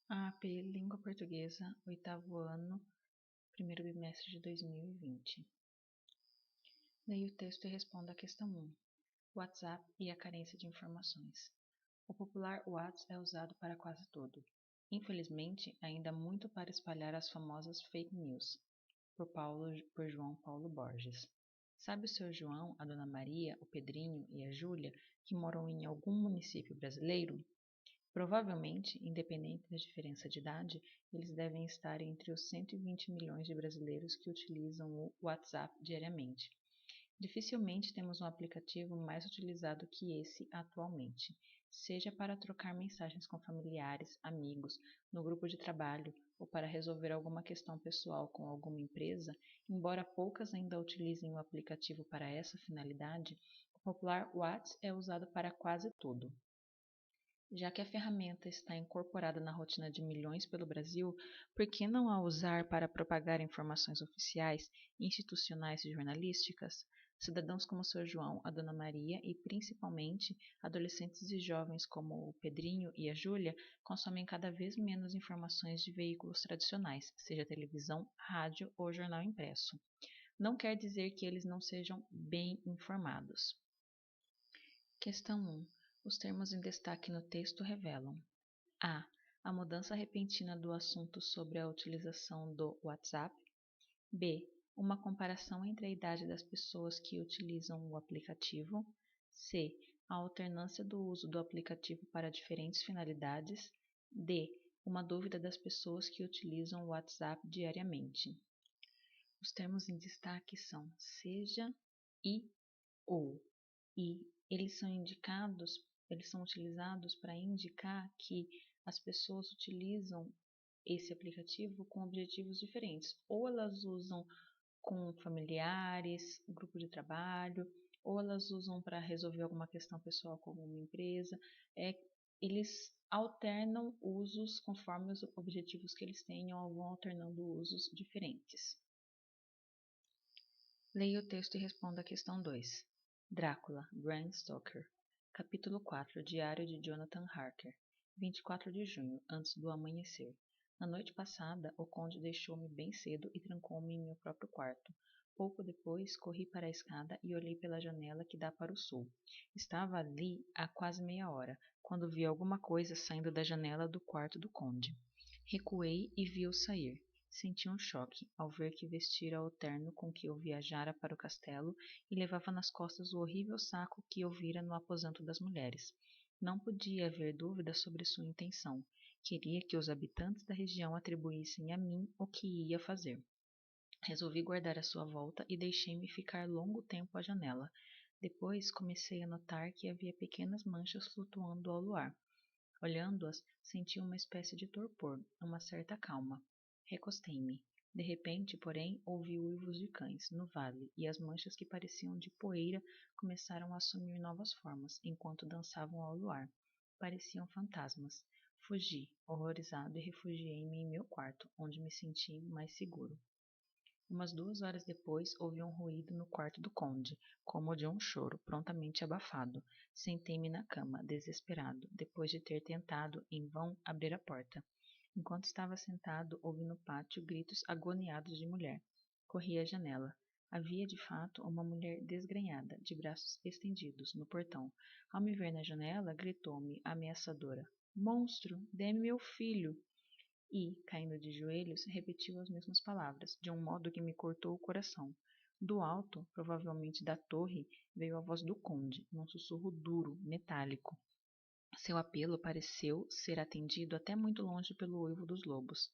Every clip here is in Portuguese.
AP Língua Portuguesa, oitavo ano, primeiro bimestre de 2020. Leia o texto e responda a questão 1. WhatsApp e a carência de informações. O popular WhatsApp é usado para quase tudo. Infelizmente, ainda há muito para espalhar as famosas fake news. Por João Paulo Borges. Sabe o seu João, a Dona Maria, o Pedrinho e a Júlia, que moram em algum município brasileiro? Provavelmente, independente da diferença de idade, eles devem estar entre os 120 milhões de brasileiros que utilizam o WhatsApp diariamente. Dificilmente temos um aplicativo mais utilizado que esse atualmente, seja para trocar mensagens com familiares, amigos, no grupo de trabalho ou para resolver alguma questão pessoal com alguma empresa. Embora poucas ainda utilizem o aplicativo para essa finalidade, o popular WhatsApp é usado para quase tudo. Já que a ferramenta está incorporada na rotina de milhões pelo Brasil, por que não a usar para propagar informações oficiais, institucionais e jornalísticas? Cidadãos como o Sr. João, a Dona Maria e, principalmente, adolescentes e jovens como o Pedrinho e a Júlia consomem cada vez menos informações de veículos tradicionais, seja televisão, rádio ou jornal impresso. Não quer dizer que eles não sejam bem informados. Questão 1. Os termos em destaque no texto revelam: a. A mudança repentina do assunto sobre a utilização do WhatsApp. B. Uma comparação entre a idade das pessoas que utilizam o aplicativo. C. A alternância do uso do aplicativo para diferentes finalidades. D. Uma dúvida das pessoas que utilizam o WhatsApp diariamente. Os termos em destaque são seja e ou. E eles são utilizados para indicar que as pessoas utilizam esse aplicativo com objetivos diferentes. Ou elas usam com familiares, um grupo de trabalho, ou elas usam para resolver alguma questão pessoal com alguma empresa. Eles alternam usos conforme os objetivos que eles tenham, ou vão alternando usos diferentes. Leia o texto e responda a questão 2. Drácula, Bram Stoker. Capítulo 4. Diário de Jonathan Harker. 24 de junho, antes do amanhecer. Na noite passada, o conde deixou-me bem cedo e trancou-me em meu próprio quarto. Pouco depois, corri para a escada e olhei pela janela que dá para o sul. Estava ali há quase meia hora, quando vi alguma coisa saindo da janela do quarto do conde. Recuei e vi-o sair. Senti um choque ao ver que vestira o terno com que eu viajara para o castelo e levava nas costas o horrível saco que eu vira no aposento das mulheres. Não podia haver dúvida sobre sua intenção. Queria que os habitantes da região atribuíssem a mim o que ia fazer. Resolvi guardar a sua volta e deixei-me ficar longo tempo à janela. Depois comecei a notar que havia pequenas manchas flutuando ao luar. Olhando-as, senti uma espécie de torpor, uma certa calma. Recostei-me. De repente, porém, ouvi uivos de cães no vale, e as manchas que pareciam de poeira começaram a assumir novas formas, enquanto dançavam ao luar. Pareciam fantasmas. Fugi, horrorizado, e refugiei-me em meu quarto, onde me senti mais seguro. Umas 2 horas depois, ouvi um ruído no quarto do conde, como o de um choro, prontamente abafado. Sentei-me na cama, desesperado, depois de ter tentado, em vão, abrir a porta. Enquanto estava sentado, ouvi no pátio gritos agoniados de mulher. Corri à janela. Havia, de fato, uma mulher desgrenhada, de braços estendidos, no portão. Ao me ver na janela, gritou-me, ameaçadora: Monstro, dê-me meu filho! E, caindo de joelhos, repetiu as mesmas palavras, de um modo que me cortou o coração. Do alto, provavelmente da torre, veio a voz do conde, num sussurro duro, metálico. Seu apelo pareceu ser atendido até muito longe pelo uivo dos lobos.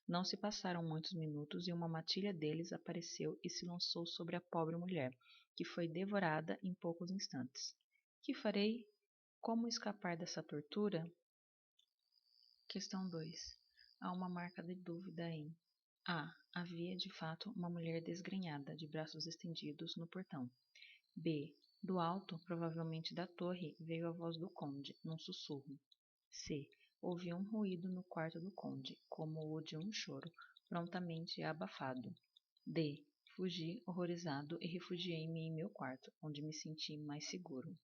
Não se passaram muitos minutos e uma matilha deles apareceu e se lançou sobre a pobre mulher, que foi devorada em poucos instantes. Que farei? Como escapar dessa tortura? Questão 2. Há uma marca de dúvida em A. Havia de fato uma mulher desgrenhada, de braços estendidos, no portão. B. Do alto, provavelmente da torre, veio a voz do conde, num sussurro. C. Ouvi um ruído no quarto do conde, como o de um choro, prontamente abafado. D. Fugi, horrorizado, e refugiei-me em meu quarto, onde me senti mais seguro.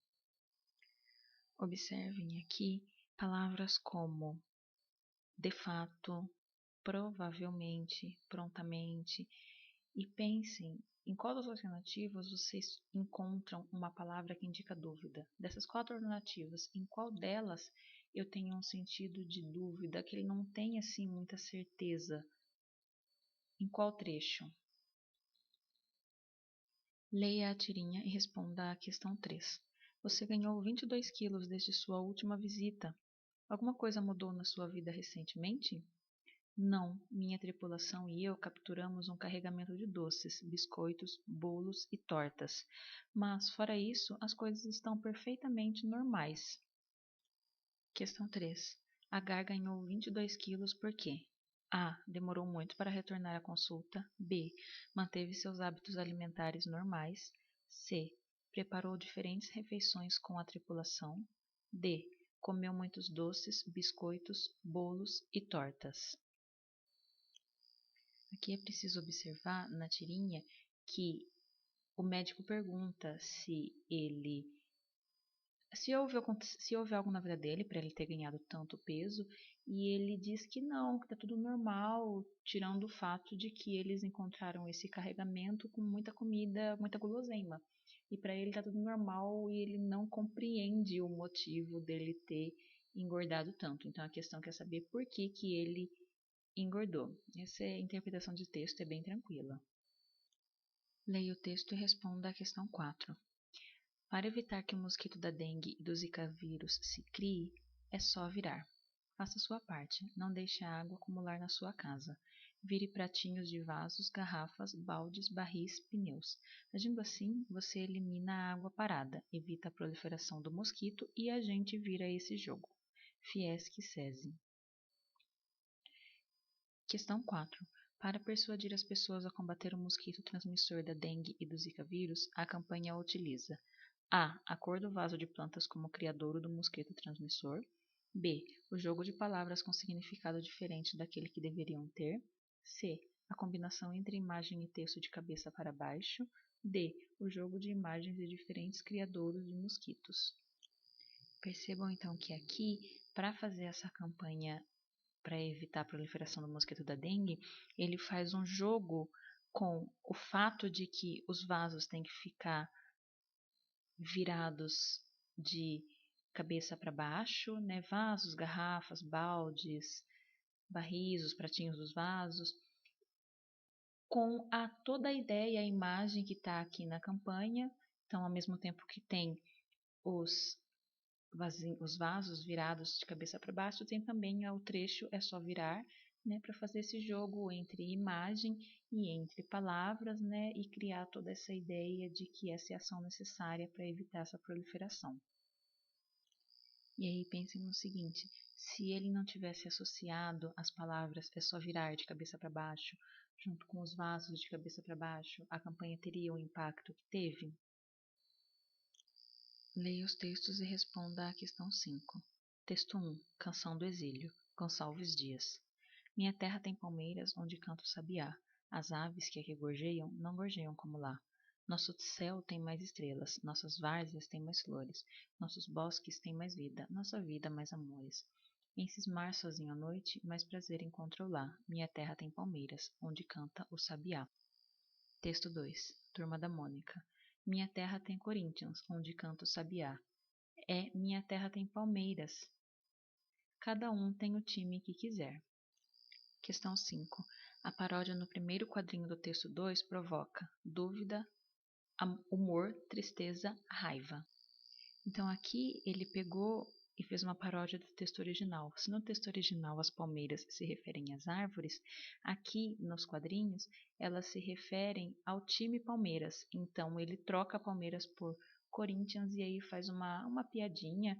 Observem aqui palavras como de fato, provavelmente, prontamente, e pensem em qual das alternativas vocês encontram uma palavra que indica dúvida. Dessas 4 alternativas, em qual delas eu tenho um sentido de dúvida que ele não tem assim muita certeza? Em qual trecho? Leia a tirinha e responda à questão 3. Você ganhou 22 quilos desde sua última visita. Alguma coisa mudou na sua vida recentemente? Não, minha tripulação e eu capturamos um carregamento de doces, biscoitos, bolos e tortas. Mas, fora isso, as coisas estão perfeitamente normais. Questão 3. H ganhou 22 quilos por quê? A. Demorou muito para retornar à consulta. B. Manteve seus hábitos alimentares normais. C. Preparou diferentes refeições com a tripulação. D. Comeu muitos doces, biscoitos, bolos e tortas. Aqui é preciso observar na tirinha que o médico pergunta se houve algo na vida dele para ele ter ganhado tanto peso, e ele diz que não, que está tudo normal, tirando o fato de que eles encontraram esse carregamento com muita comida, muita guloseima. E para ele está tudo normal e ele não compreende o motivo dele ter engordado tanto. Então a questão quer saber por que ele engordou. Essa interpretação de texto é bem tranquila. Leia o texto e responda à questão 4. Para evitar que o mosquito da dengue e do zika vírus se crie, é só virar. Faça sua parte, não deixe a água acumular na sua casa. Vire pratinhos de vasos, garrafas, baldes, barris, pneus. Agindo assim, você elimina a água parada, evita a proliferação do mosquito e a gente vira esse jogo. Fieschi Sesi. Questão 4. Para persuadir as pessoas a combater o mosquito transmissor da dengue e do zika vírus, a campanha utiliza A. A cor do vaso de plantas como criadouro do mosquito transmissor. B. O jogo de palavras com significado diferente daquele que deveriam ter. C. A combinação entre imagem e texto de cabeça para baixo. D. O jogo de imagens de diferentes criadouros de mosquitos. Percebam então que aqui, para fazer essa campanha para evitar a proliferação do mosquito da dengue, ele faz um jogo com o fato de que os vasos têm que ficar virados de cabeça para baixo, né? Vasos, garrafas, baldes, barris, os pratinhos dos vasos, com toda a ideia, a imagem que está aqui na campanha. Então, ao mesmo tempo que tem os vasos virados de cabeça para baixo, tem também o trecho é só virar, né, para fazer esse jogo entre imagem e entre palavras, né, e criar toda essa ideia de que essa é a ação necessária para evitar essa proliferação. E aí pensem no seguinte, se ele não tivesse associado as palavras é só virar de cabeça para baixo, junto com os vasos de cabeça para baixo, a campanha teria o impacto que teve? Leia os textos e responda à questão 5. Texto 1. Canção do Exílio. Gonçalves Dias. Minha terra tem palmeiras onde canta o sabiá. As aves que aqui gorjeiam não gorjeiam como lá. Nosso céu tem mais estrelas, nossas várzeas têm mais flores, nossos bosques têm mais vida, nossa vida mais amores. Em cismar sozinho à noite, mais prazer encontro lá. Minha terra tem palmeiras, onde canta o sabiá. Texto 2. Turma da Mônica. Minha terra tem Corinthians, onde canta o sabiá. Minha terra tem Palmeiras. Cada um tem o time que quiser. Questão 5. A paródia no primeiro quadrinho do texto 2 provoca dúvida, humor, tristeza, raiva. Então aqui ele pegou e fez uma paródia do texto original. Se no texto original as palmeiras se referem às árvores, aqui nos quadrinhos elas se referem ao time Palmeiras. Então ele troca Palmeiras por Corinthians e aí faz uma piadinha,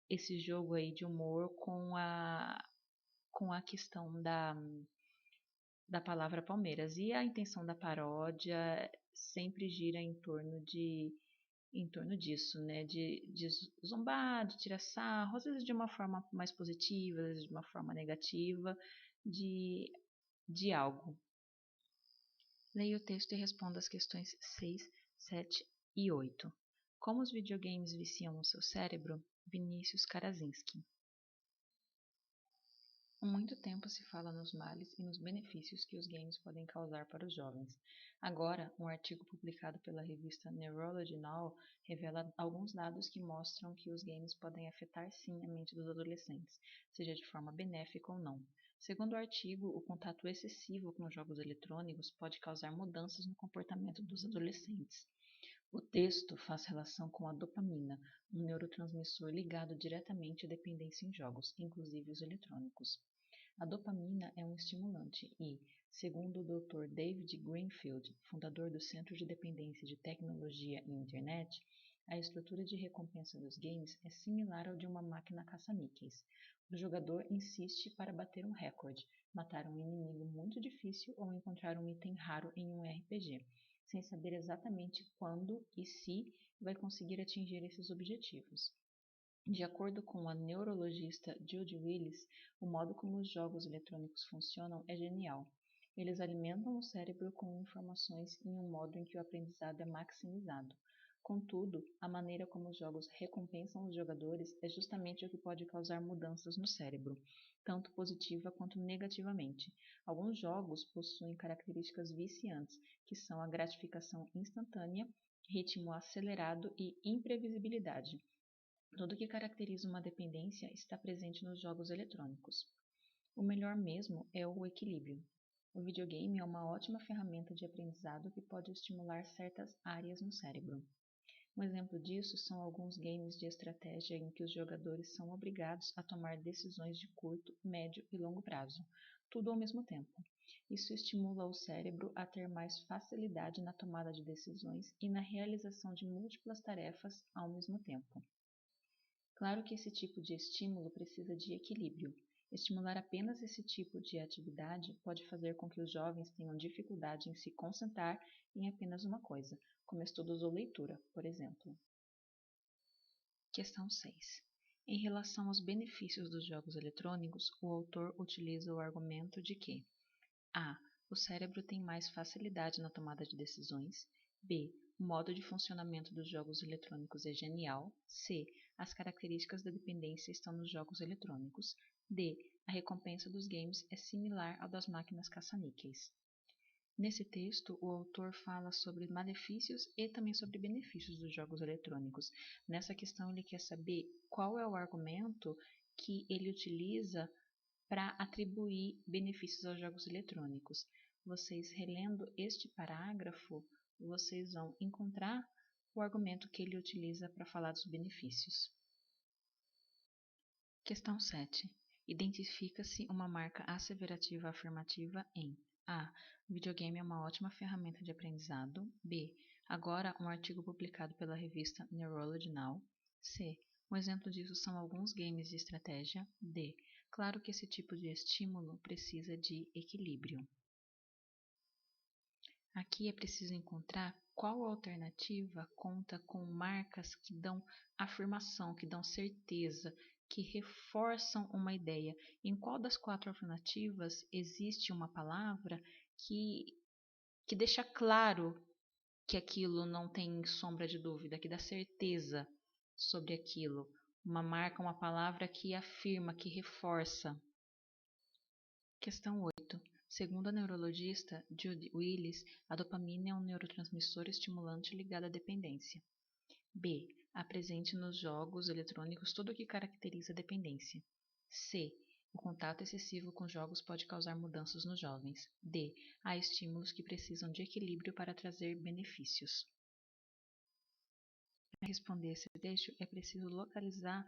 esse jogo aí de humor com a questão da palavra Palmeiras. E a intenção da paródia sempre gira em torno disso, né? De zombar, de tirar sarro, às vezes de uma forma mais positiva, às vezes de uma forma negativa, de algo. Leia o texto e responda as questões 6, 7 e 8. Como os videogames viciam o seu cérebro? Vinícius Karazinski. Há muito tempo se fala nos males e nos benefícios que os games podem causar para os jovens. Agora, um artigo publicado pela revista Neurology Now revela alguns dados que mostram que os games podem afetar sim a mente dos adolescentes, seja de forma benéfica ou não. Segundo o artigo, o contato excessivo com jogos eletrônicos pode causar mudanças no comportamento dos adolescentes. O texto faz relação com a dopamina, um neurotransmissor ligado diretamente à dependência em jogos, inclusive os eletrônicos. A dopamina é um estimulante e, segundo o Dr. David Greenfield, fundador do Centro de Dependência de Tecnologia e Internet, a estrutura de recompensa dos games é similar ao de uma máquina caça-níqueis. O jogador insiste para bater um recorde, matar um inimigo muito difícil ou encontrar um item raro em um RPG, sem saber exatamente quando e se vai conseguir atingir esses objetivos. De acordo com a neurologista Judy Willis, o modo como os jogos eletrônicos funcionam é genial. Eles alimentam o cérebro com informações em um modo em que o aprendizado é maximizado. Contudo, a maneira como os jogos recompensam os jogadores é justamente o que pode causar mudanças no cérebro, tanto positiva quanto negativamente. Alguns jogos possuem características viciantes, que são a gratificação instantânea, ritmo acelerado e imprevisibilidade. Tudo que caracteriza uma dependência está presente nos jogos eletrônicos. O melhor mesmo é o equilíbrio. O videogame é uma ótima ferramenta de aprendizado que pode estimular certas áreas no cérebro. Um exemplo disso são alguns games de estratégia em que os jogadores são obrigados a tomar decisões de curto, médio e longo prazo, tudo ao mesmo tempo. Isso estimula o cérebro a ter mais facilidade na tomada de decisões e na realização de múltiplas tarefas ao mesmo tempo. Claro que esse tipo de estímulo precisa de equilíbrio. Estimular apenas esse tipo de atividade pode fazer com que os jovens tenham dificuldade em se concentrar em apenas uma coisa, como estudos ou leitura, por exemplo. Questão 6. Em relação aos benefícios dos jogos eletrônicos, o autor utiliza o argumento de que a. O cérebro tem mais facilidade na tomada de decisões. B. O modo de funcionamento dos jogos eletrônicos é genial. C. As características da dependência estão nos jogos eletrônicos. D. A recompensa dos games é similar ao das máquinas caça-níqueis. Nesse texto, o autor fala sobre malefícios e também sobre benefícios dos jogos eletrônicos. Nessa questão, ele quer saber qual é o argumento que ele utiliza para atribuir benefícios aos jogos eletrônicos. Vocês relendo este parágrafo, vocês vão encontrar o argumento que ele utiliza para falar dos benefícios. Questão 7. Identifica-se uma marca asseverativa afirmativa em A. Videogame é uma ótima ferramenta de aprendizado. B. Agora, um artigo publicado pela revista Neurology Now. C. Um exemplo disso são alguns games de estratégia. D. Claro que esse tipo de estímulo precisa de equilíbrio. Aqui é preciso encontrar qual alternativa conta com marcas que dão afirmação, que dão certeza, que reforçam uma ideia. Em qual das 4 alternativas existe uma palavra que deixa claro que aquilo não tem sombra de dúvida, que dá certeza sobre aquilo? Uma marca, uma palavra que afirma, que reforça. Questão 8. Segundo a neurologista Judy Willis, a dopamina é um neurotransmissor estimulante ligado à dependência. B. Há presente nos jogos eletrônicos tudo o que caracteriza a dependência. C. O contato excessivo com jogos pode causar mudanças nos jovens. D. Há estímulos que precisam de equilíbrio para trazer benefícios. Para responder esse trecho, é preciso localizar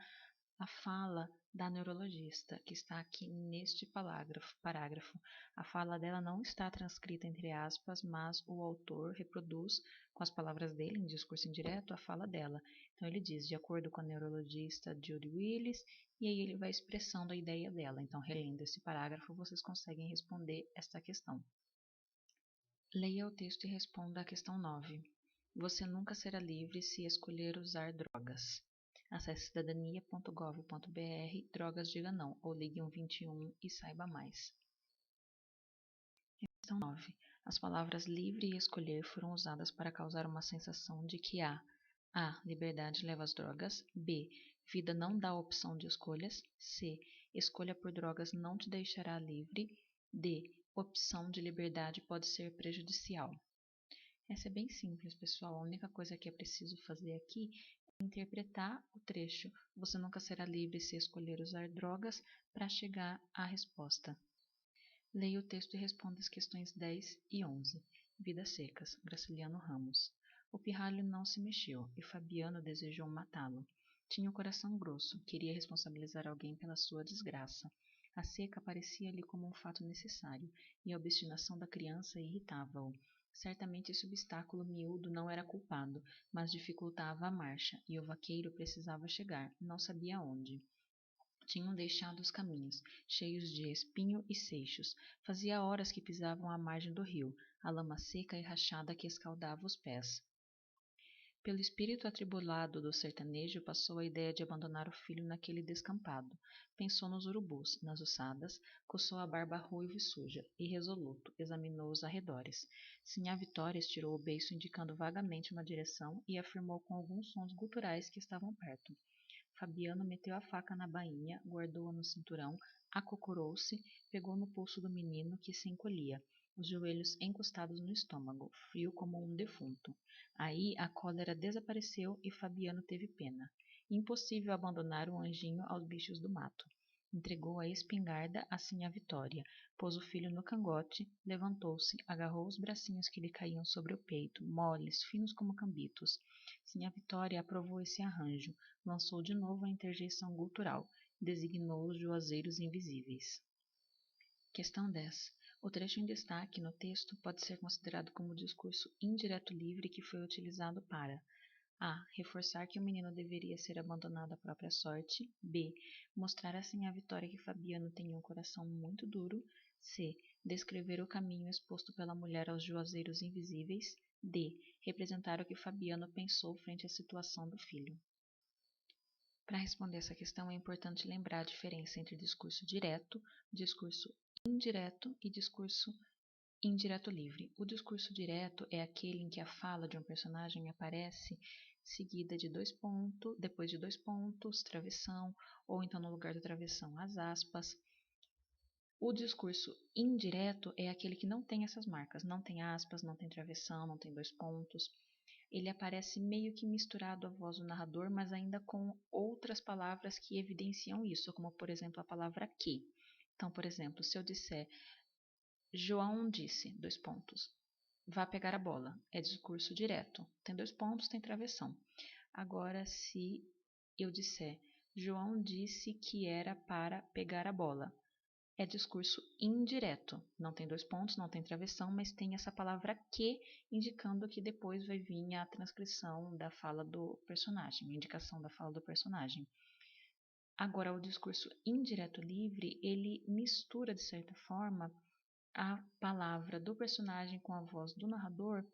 a fala da neurologista, que está aqui neste parágrafo. A fala dela não está transcrita entre aspas, mas o autor reproduz, com as palavras dele, em discurso indireto, a fala dela. Então ele diz, de acordo com a neurologista Judy Willis, e aí ele vai expressando a ideia dela. Então, relendo esse parágrafo, vocês conseguem responder esta questão. Leia o texto e responda à questão 9. Você nunca será livre se escolher usar drogas. Acesse cidadania.gov.br, drogas diga não, ou ligue 121 e saiba mais. Questão 9. As palavras livre e escolher foram usadas para causar uma sensação de que A. Liberdade leva às drogas. B. Vida não dá opção de escolhas. C. Escolha por drogas não te deixará livre. D. Opção de liberdade pode ser prejudicial. Essa é bem simples, pessoal. A única coisa que é preciso fazer aqui é interpretar o trecho. Você nunca será livre se escolher usar drogas para chegar à resposta. Leia o texto e responda as questões 10 e 11. Vidas secas, Graciliano Ramos. O pirralho não se mexeu e Fabiano desejou matá-lo. Tinha o coração grosso, queria responsabilizar alguém pela sua desgraça. A seca parecia-lhe como um fato necessário, e a obstinação da criança irritava-o. Certamente esse obstáculo miúdo não era culpado, mas dificultava a marcha, e o vaqueiro precisava chegar, não sabia onde. Tinham deixado os caminhos, cheios de espinho e seixos. Fazia horas que pisavam à margem do rio, a lama seca e rachada que escaldava os pés. Pelo espírito atribulado do sertanejo passou a ideia de abandonar o filho naquele descampado. Pensou nos urubus, nas ossadas, coçou a barba ruiva e suja, e resoluto, examinou os arredores. Sinhá Vitória estirou o beiço indicando vagamente uma direção e afirmou com alguns sons guturais que estavam perto. Fabiano meteu a faca na bainha, guardou-a no cinturão, acocorou-se, pegou no pulso do menino, que se encolhia, os joelhos encostados no estômago, frio como um defunto. Aí a cólera desapareceu e Fabiano teve pena. Impossível abandonar o anjinho aos bichos do mato. Entregou a espingarda a Sinhá Vitória, pôs o filho no cangote, levantou-se, agarrou os bracinhos que lhe caíam sobre o peito, moles, finos como cambitos. Sinhá Vitória aprovou esse arranjo, lançou de novo a interjeição gutural, designou os juazeiros invisíveis. Questão 10. O trecho em destaque no texto pode ser considerado como discurso indireto livre que foi utilizado para a. Reforçar que o menino deveria ser abandonado à própria sorte. B. Mostrar assim a Vitória que Fabiano tem um coração muito duro. C. Descrever o caminho exposto pela mulher aos juazeiros invisíveis. D. Representar o que Fabiano pensou frente à situação do filho. Para responder essa questão, é importante lembrar a diferença entre discurso direto, discurso indireto e discurso indireto livre. O discurso direto é aquele em que a fala de um personagem aparece seguida de dois pontos, depois de dois pontos, travessão, ou então no lugar da travessão as aspas. O discurso indireto é aquele que não tem essas marcas, não tem aspas, não tem travessão, não tem dois pontos. Ele aparece meio que misturado à voz do narrador, mas ainda com outras palavras que evidenciam isso, como por exemplo a palavra que. Então, por exemplo, se eu disser João disse, dois pontos, vá pegar a bola, é discurso direto, tem dois pontos, tem travessão. Agora, se eu disser João disse que era para pegar a bola, é discurso indireto, não tem dois pontos, não tem travessão, mas tem essa palavra que, indicando que depois vai vir a transcrição da fala do personagem, a indicação da fala do personagem. Agora, o discurso indireto livre, ele mistura, de certa forma, a palavra do personagem com a voz do narrador,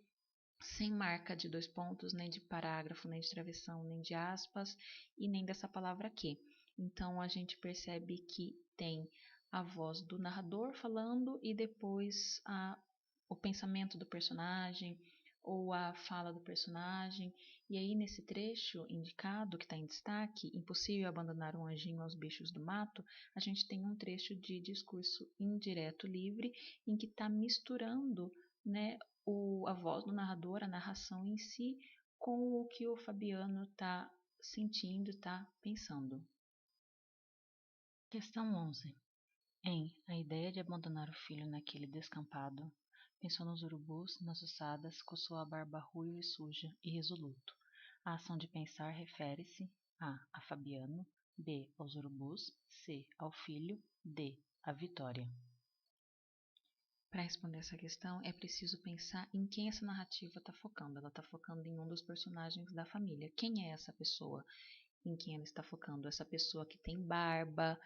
sem marca de dois pontos, nem de parágrafo, nem de travessão, nem de aspas, e nem dessa palavra que. Então, a gente percebe que tem a voz do narrador falando e depois o pensamento do personagem ou a fala do personagem. E aí, nesse trecho indicado, que está em destaque, impossível abandonar um anjinho aos bichos do mato, a gente tem um trecho de discurso indireto livre, em que está misturando, né, a voz do narrador, a narração em si, com o que o Fabiano está sentindo, está pensando. Questão 11. A ideia de abandonar o filho naquele descampado, pensou nos urubus, nas ossadas, coçou a barba ruiva e suja, irresoluto. A ação de pensar refere-se a Fabiano, B. aos urubus, C. ao filho, D. à Vitória. Para responder essa questão, é preciso pensar em quem essa narrativa está focando. Ela está focando em um dos personagens da família. Quem é essa pessoa em quem ela está focando? Essa pessoa que tem barba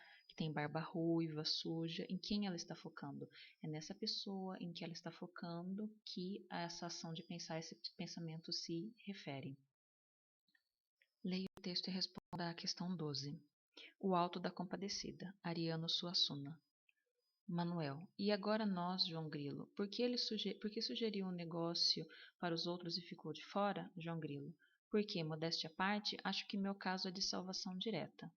ruiva, suja, em quem ela está focando? É nessa pessoa em que ela está focando que essa ação de pensar, esse pensamento se refere. Leia o texto e responda à questão 12. O Alto da Compadecida, Ariano Suassuna. Manuel. E agora nós, João Grilo, por que sugeriu um negócio para os outros e ficou de fora? João Grilo. Porque, modéstia à parte, acho que meu caso é de salvação direta.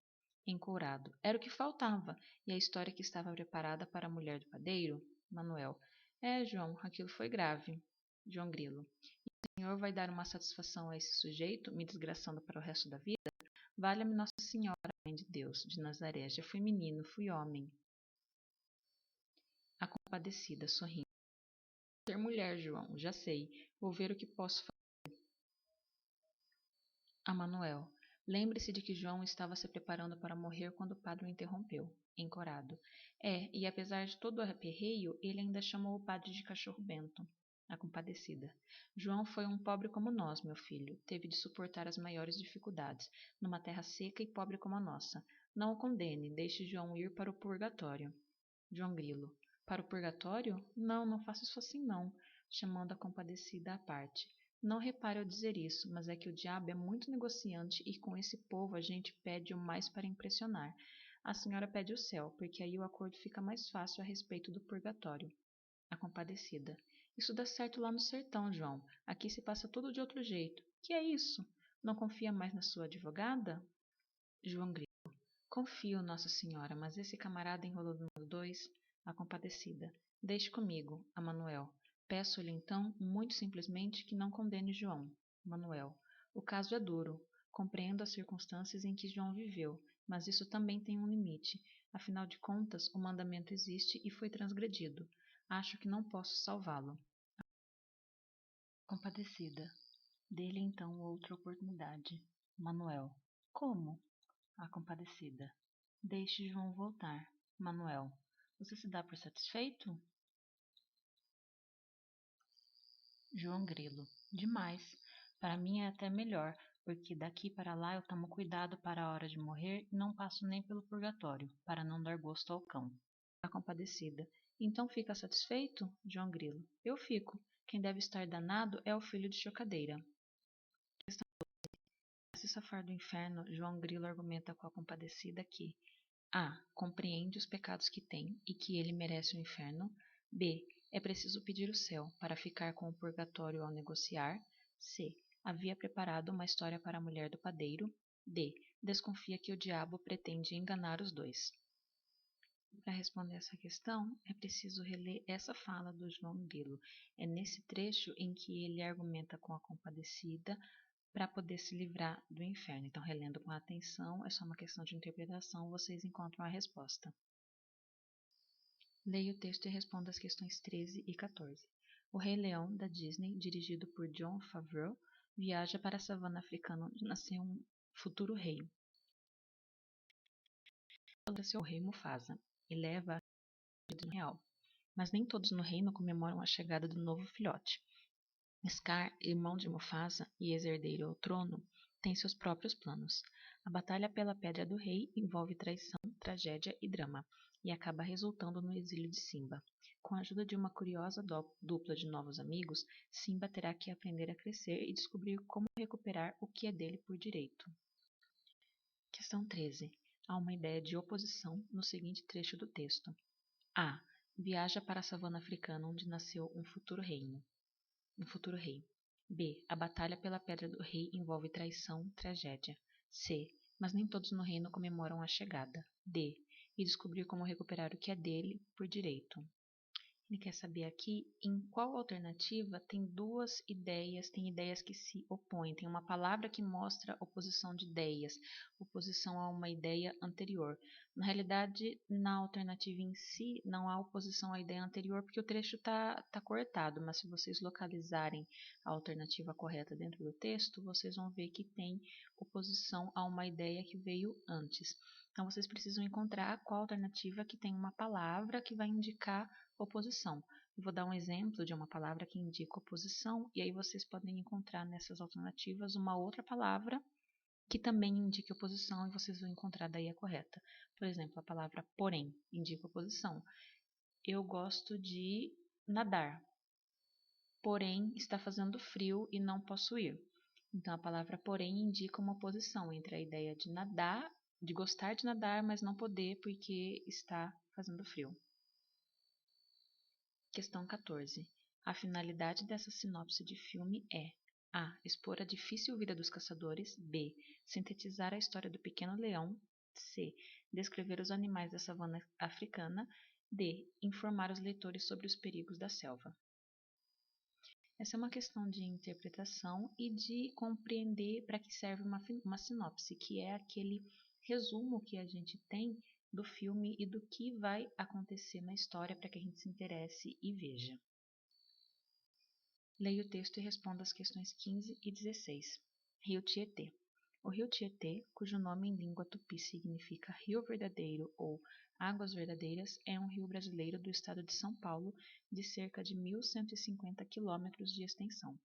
Encourado. Era o que faltava. E a história que estava preparada para a mulher do padeiro? Manuel. É, João, aquilo foi grave. João Grilo. O senhor vai dar uma satisfação a esse sujeito, me desgraçando para o resto da vida? Valha-me Nossa Senhora, Mãe de Deus, de Nazaré, já fui menino, fui homem. A compadecida, sorrindo. Ser mulher, João, já sei. Vou ver o que posso fazer. A Manuel. Lembre-se de que João estava se preparando para morrer quando o padre o interrompeu, encorado. É, e apesar de todo o aperreio, ele ainda chamou o padre de cachorro bento. A compadecida. João foi um pobre como nós, meu filho. Teve de suportar as maiores dificuldades, numa terra seca e pobre como a nossa. Não o condene, deixe João ir para o purgatório. João Grilo. Para o purgatório? Não, não faça isso assim não, chamando a compadecida à parte. Não repare ao dizer isso, mas é que o diabo é muito negociante e com esse povo a gente pede o mais para impressionar. A senhora pede o céu, porque aí o acordo fica mais fácil a respeito do purgatório. A compadecida. Isso dá certo lá no sertão, João. Aqui se passa tudo de outro jeito. Que é isso? Não confia mais na sua advogada? João Grilo. Confio, Nossa Senhora, mas esse camarada enrolou no número 2, a compadecida. Deixe comigo, a Manuel. Peço-lhe então, muito simplesmente, que não condene João. Manuel. O caso é duro. Compreendo as circunstâncias em que João viveu, mas isso também tem um limite. Afinal de contas, o mandamento existe e foi transgredido. Acho que não posso salvá-lo. Compadecida. Dê-lhe então outra oportunidade. Manuel. Como? A compadecida. Deixe João voltar. Manuel. Você se dá por satisfeito? João Grilo. Demais. Para mim é até melhor, porque daqui para lá eu tomo cuidado para a hora de morrer e não passo nem pelo purgatório, para não dar gosto ao cão. A compadecida. Então fica satisfeito? João Grilo. Eu fico. Quem deve estar danado é o filho de chocadeira. Para se safar do inferno, João Grilo argumenta com a compadecida que a. Compreende os pecados que tem e que ele merece o inferno. B. É preciso pedir o céu para ficar com o purgatório ao negociar. C. Havia preparado uma história para a mulher do padeiro. D. Desconfia que o diabo pretende enganar os dois. Para responder essa questão, é preciso reler essa fala do João Grilo. É nesse trecho em que ele argumenta com a compadecida para poder se livrar do inferno. Então, relendo com atenção, é só uma questão de interpretação, vocês encontram a resposta. Leia o texto e responda as questões 13 e 14. O Rei Leão, da Disney, dirigido por Jon Favreau, viaja para a savana africana onde nasceu um futuro rei. O rei Mufasa e leva a vida real. Mas nem todos no reino comemoram a chegada do novo filhote. Scar, irmão de Mufasa e ex-herdeiro ao trono, tem seus próprios planos. A batalha pela Pedra do Rei envolve traição, tragédia e drama, e acaba resultando no exílio de Simba. Com a ajuda de uma curiosa dupla de novos amigos, Simba terá que aprender a crescer e descobrir como recuperar o que é dele por direito. Questão 13. Há uma ideia de oposição no seguinte trecho do texto. A. Viaja para a savana africana onde nasceu um futuro rei. B. A batalha pela Pedra do Rei envolve traição, tragédia. C. Mas nem todos no reino comemoram a chegada. D. E descobrir como recuperar o que é dele por direito. Ele quer saber aqui em qual alternativa tem duas ideias, tem ideias que se opõem. Tem uma palavra que mostra oposição de ideias, oposição a uma ideia anterior. Na realidade, na alternativa em si, não há oposição à ideia anterior, porque o trecho está cortado, mas se vocês localizarem a alternativa correta dentro do texto, vocês vão ver que tem oposição a uma ideia que veio antes. Então, vocês precisam encontrar qual alternativa que tem uma palavra que vai indicar oposição. Eu vou dar um exemplo de uma palavra que indica oposição, e aí vocês podem encontrar nessas alternativas uma outra palavra que também indique oposição, e vocês vão encontrar daí a correta. Por exemplo, a palavra porém indica oposição. Eu gosto de nadar, porém está fazendo frio e não posso ir. Então, a palavra porém indica uma oposição entre a ideia de nadar, de gostar de nadar, mas não poder porque está fazendo frio. Questão 14. A finalidade dessa sinopse de filme é a. Expor a difícil vida dos caçadores. B. Sintetizar a história do pequeno leão. C. Descrever os animais da savana africana. D. Informar os leitores sobre os perigos da selva. Essa é uma questão de interpretação e de compreender para que serve uma sinopse, que é aquele resumo que a gente tem do filme e do que vai acontecer na história para que a gente se interesse e veja. Leia o texto e responda as questões 15 e 16. Rio Tietê. O rio Tietê, cujo nome em língua tupi significa Rio Verdadeiro ou Águas Verdadeiras, é um rio brasileiro do estado de São Paulo, de cerca de 1.150 quilômetros de extensão.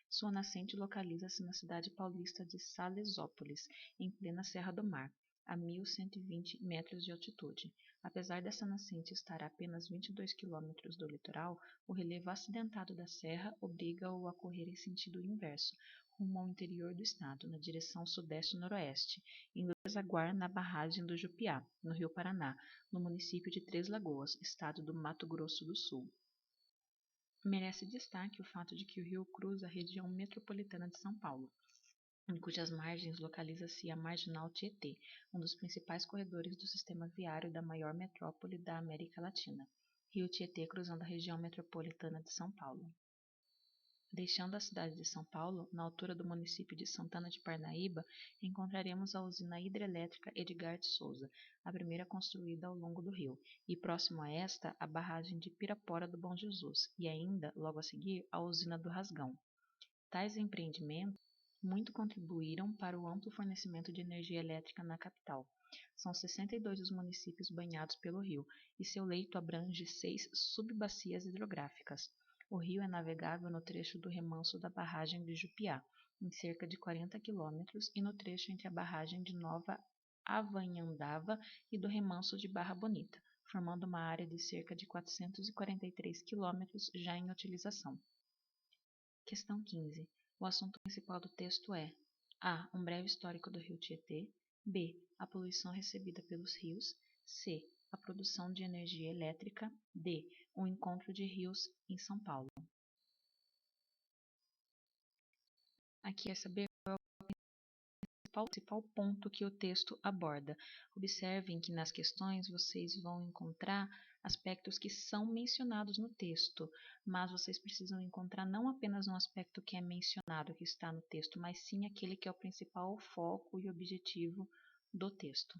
Sua nascente localiza-se na cidade paulista de Salesópolis, em plena Serra do Mar, a 1.120 metros de altitude. Apesar dessa nascente estar a apenas 22 quilômetros do litoral, o relevo acidentado da serra obriga-o a correr em sentido inverso, rumo ao interior do estado, na direção sudeste-noroeste, indo desaguar na barragem do Jupiá, no Rio Paraná, no município de Três Lagoas, estado do Mato Grosso do Sul. Merece destaque o fato de que o rio cruza a região metropolitana de São Paulo, em cujas margens localiza-se a Marginal Tietê, um dos principais corredores do sistema viário da maior metrópole da América Latina, Rio Tietê cruzando a região metropolitana de São Paulo. Deixando a cidade de São Paulo, na altura do município de Santana de Parnaíba, encontraremos a usina hidrelétrica Edgar de Souza, a primeira construída ao longo do rio, e próximo a esta, a barragem de Pirapora do Bom Jesus, e ainda, logo a seguir, a usina do Rasgão. Tais empreendimentos muito contribuíram para o amplo fornecimento de energia elétrica na capital. São 62 os municípios banhados pelo rio, e seu leito abrange 6 subbacias hidrográficas. O rio é navegável no trecho do remanso da barragem de Jupiá, em cerca de 40 quilômetros, e no trecho entre a barragem de Nova Avanhandava e do remanso de Barra Bonita, formando uma área de cerca de 443 quilômetros já em utilização. Questão 15. O assunto principal do texto é: A. Um breve histórico do rio Tietê. B. A poluição recebida pelos rios. C. A produção de energia elétrica. D. O encontro de rios em São Paulo. Aqui é saber qual é o principal ponto que o texto aborda. Observem que nas questões vocês vão encontrar aspectos que são mencionados no texto, mas vocês precisam encontrar não apenas um aspecto que é mencionado, que está no texto, mas sim aquele que é o principal foco e objetivo do texto.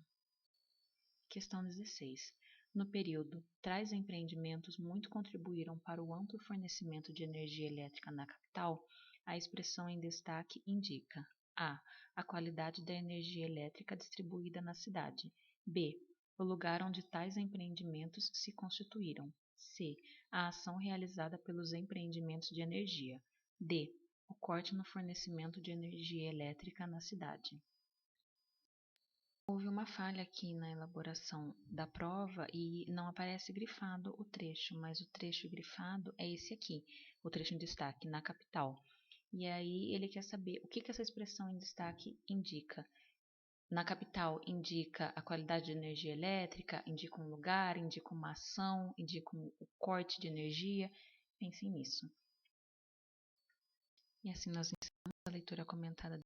Questão 16. No período, tais empreendimentos muito contribuíram para o amplo fornecimento de energia elétrica na capital. A expressão em destaque indica: A. A qualidade da energia elétrica distribuída na cidade. B. O lugar onde tais empreendimentos se constituíram. C. A ação realizada pelos empreendimentos de energia. D. O corte no fornecimento de energia elétrica na cidade. Houve uma falha aqui na elaboração da prova e não aparece grifado o trecho, mas o trecho grifado é esse aqui, o trecho em destaque, na capital. E aí ele quer saber o que essa expressão em destaque indica. Na capital indica a qualidade de energia elétrica, indica um lugar, indica uma ação, indica o corte de energia. Pensem nisso. E assim nós encerramos a leitura comentada